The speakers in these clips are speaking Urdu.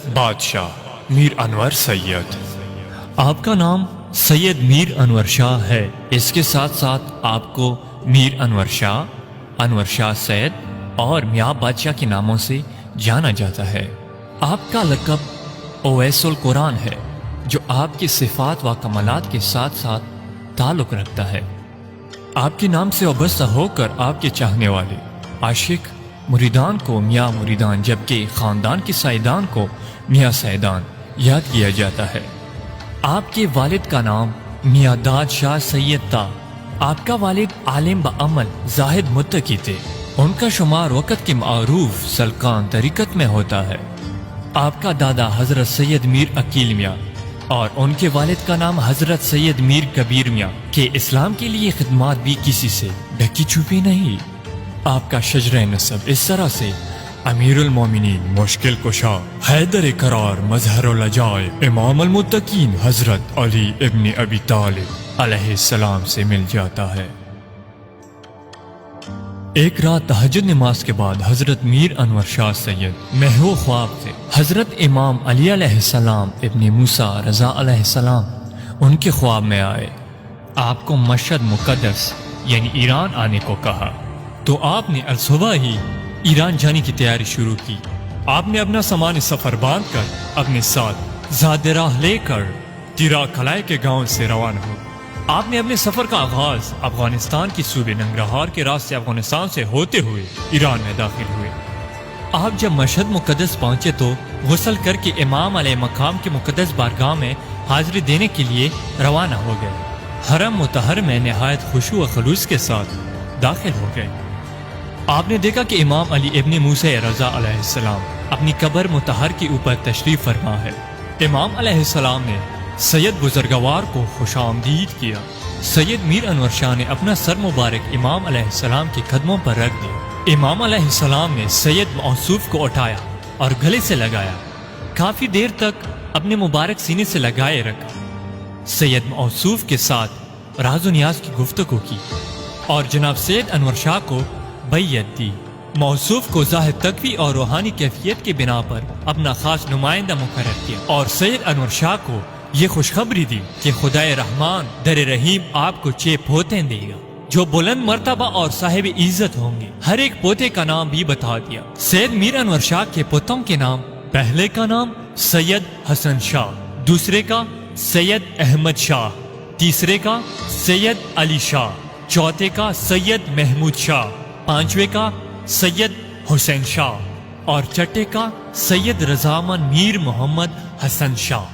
بادشاہ میر انور سید۔ آپ کا نام سید میر انور شاہ ہے، اس کے ساتھ ساتھ آپ کو میر انور شاہ سید اور میاں بادشاہ کے ناموں سے جانا جاتا ہے۔ آپ کا لقب اویس القرآن ہے، جو آپ کی صفات و کمالات کے ساتھ ساتھ تعلق رکھتا ہے۔ آپ کے نام سے وابستہ ہو کر آپ کے چاہنے والے عاشق مریدان کو میاں مریدان، جبکہ خاندان کے سائیدان کو میاں سیدان یاد کیا جاتا ہے۔ آپ کے والد کا نام میاں داد شاہ سید تھا۔ آپ کا والد عالم بعمل زاہد متقی تھے۔ ان کا شمار وقت کے معروف سلکان طریقت میں ہوتا ہے۔ آپ کا دادا حضرت سید میر عقیل میاں اور ان کے والد کا نام حضرت سید میر کبیر میاں کہ اسلام کے لیے خدمات بھی کسی سے ڈھکی چھپی نہیں۔ آپ کا شجرہ نسب اس طرح سے امیر المومنین مشکل کشا حیدر قرار مظہر الجائے امام المتقین حضرت علی ابن ابی طالب علیہ السلام سے مل جاتا ہے۔ ایک رات تہجد نماز کے بعد حضرت میر انور شاہ سید محو خواب سے حضرت امام علی علیہ السلام ابن موسیٰ رضا علیہ السلام ان کے خواب میں آئے۔ آپ کو مشہد مقدس یعنی ایران آنے کو کہا تو آپ نے الصبح ہی ایران جانے کی تیاری شروع کی۔ آپ نے اپنا سامان سفر باندھ کر اپنے ساتھ زاد راہ لے کر تیرا کھلائے کے گاؤں سے روانہ ہو۔ آپ نے اپنے سفر کا آغاز افغانستان کی صوبے ننگرہار کے راستے افغانستان سے ہوتے ہوئے ایران میں داخل ہوئے۔ آپ جب مشہد مقدس پہنچے تو غسل کر کے امام علیہ مقام کے مقدس بارگاہ میں حاضری دینے کے لیے روانہ ہو گئے۔ حرم مطہر میں نہایت خشوع و خلوص کے ساتھ داخل ہو گئے۔ آپ نے دیکھا کہ امام علی ابن موسیٰ رضا علیہ السلام اپنی قبر مطہر کے اوپر تشریف فرما ہے۔ امام علیہ السلام نے سید بزرگوار کو خوش آمدید کیا۔ سید میر انور شاہ نے اپنا سر مبارک امام علیہ السلام کے قدموں پر رکھ دیا۔ امام علیہ السلام نے سید موصوف کو اٹھایا اور گلے سے لگایا، کافی دیر تک اپنے مبارک سینے سے لگائے رکھا۔ سید موصوف کے ساتھ راز و نیاز کی گفتگو کی اور جناب سید انور شاہ کو بیعت دی۔ موصوف کو ظاہر تقوی اور روحانی کیفیت کے بنا پر اپنا خاص نمائندہ مقرر کیا اور سید انور شاہ کو یہ خوشخبری دی کہ خدائے رحمان در رحیم آپ کو 6 پوتے دے گا جو بلند مرتبہ اور صاحب عزت ہوں گے۔ ہر ایک پوتے کا نام بھی بتا دیا۔ سید میر انور شاہ کے پوتوں کے نام، پہلے کا نام سید حسن شاہ، دوسرے کا سید احمد شاہ، تیسرے کا سید علی شاہ، چوتھے کا سید محمود شاہ، پانچویں کا سید حسین شاہ اور چھٹے کا سید رضامند میر محمد حسن شاہ۔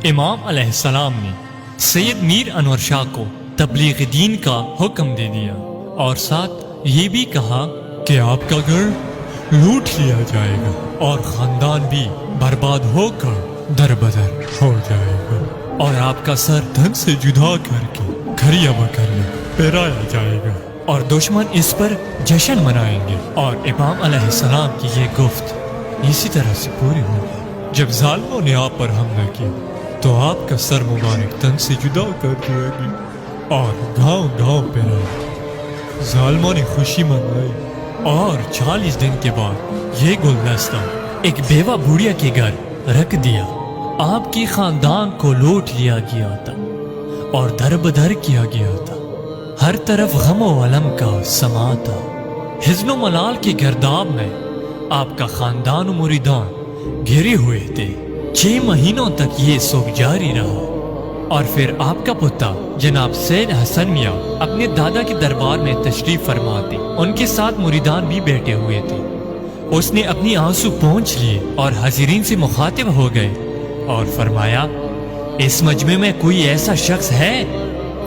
امام علیہ السلام نے سید میر انور شاہ کو تبلیغ دین کا حکم دے دیا اور ساتھ یہ بھی کہا کہ آپ کا گھر لوٹ لیا جائے گا اور خاندان بھی برباد ہو کر در بدر ہو جائے گا اور آپ کا سر دھن سے جدا کر کے کھریا بکر میں پہرایا جائے گا اور دشمن اس پر جشن منائیں گے۔ اور امام علیہ السلام کی یہ گفت اسی طرح سے پوری ہوگی۔ جب ظالموں نے آپ پر حملہ کیا تو آپ کا سر مبارک تن سے جدا کر دیا گیا اور گاؤں گاؤں پہرایا۔ ظالموں نے خوشی منائی اور 40 دن کے بعد یہ گلدستہ ایک بیوہ بوڑھیا کے گھر رکھ دیا۔ آپ کے خاندان کو لوٹ لیا گیا تھا اور در بدر کیا گیا تھا۔ ہر طرف غم و علم کا سما تھا۔ حزن و ملال کے گرداب میں آپ کا خاندان و مریدان گھرے ہوئے تھے۔ 6 مہینوں تک یہ سوگ جاری رہا اور پھر آپ کا پوتا جناب سید حسن میاں اپنے دادا کے دربار میں تشریف فرماتے، ان کے ساتھ مریدان بھی بیٹھے ہوئے تھے۔ اس نے اپنی آنسو پونچھ لیے اور حاضرین سے مخاطب ہو گئے اور فرمایا، اس مجمع میں کوئی ایسا شخص ہے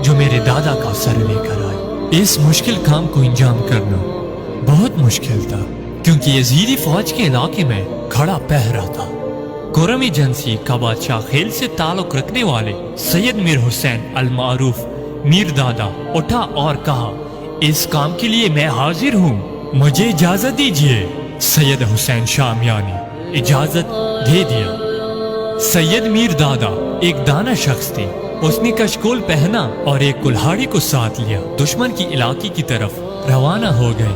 جو میرے دادا کا سر لے کر آئے؟ اس مشکل کام کو انجام کرنا بہت مشکل تھا کیونکہ یزیدی فوج کے علاقے میں کھڑا پہرا تھا۔ قرمی جنسی کا بادشاہ خیل سے تعلق رکھنے والے سید میر حسین المعروف میر دادا اٹھا اور کہا، اس کام کے لیے میں حاضر ہوں، مجھے اجازت دیجیے۔ سید حسین شاہ میاں نے اجازت دے دیا۔ سید میر دادا ایک دانا شخص تھے۔ اس نے کشکول پہنا اور ایک کلہاڑی کو ساتھ لیا، دشمن کی علاقے کی طرف روانہ ہو گئے۔